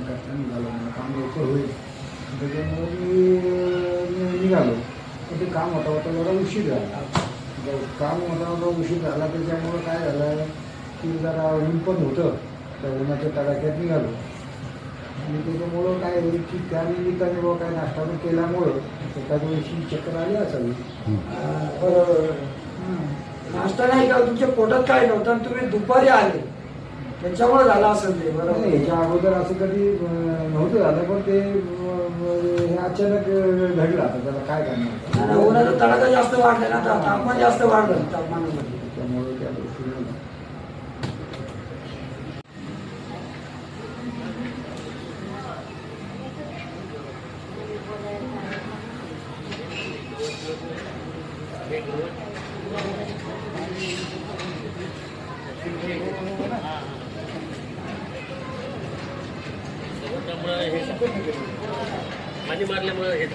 करता निघालो, मला काम लवकर होईल त्याच्यामुळे मी निघालो. पण ते काम होता जरा उशीर झाला. काम होता उशीर झाला त्याच्यामुळं काय झालं की जरा ऊन पण होतं, त्या उन्हाच्या तडाख्यात निघालो. आणि त्याच्यामुळं काय होईल की त्या निमित्ताने बाबा काय नाश्ता केल्यामुळं सकाळी वेळेशी चक्कर आली असावी. बरोबर. नाश्ता नाही का तुमच्या पोटात काय नव्हतं आणि तुम्ही दुपारी आले त्याच्यामुळे झालं असेल ते. बरोबर. ह्याच्या अगोदर असं कधी नव्हतं झालं, पण ते हे अचानक घडलं. आता त्याला काय करणार, उन्हाचा तडाखा जास्त वाढला ना, तापमान जास्त वाढलं तापमानामध्ये, त्यामुळे त्या गोष्टी पाणी मारल्यामुळे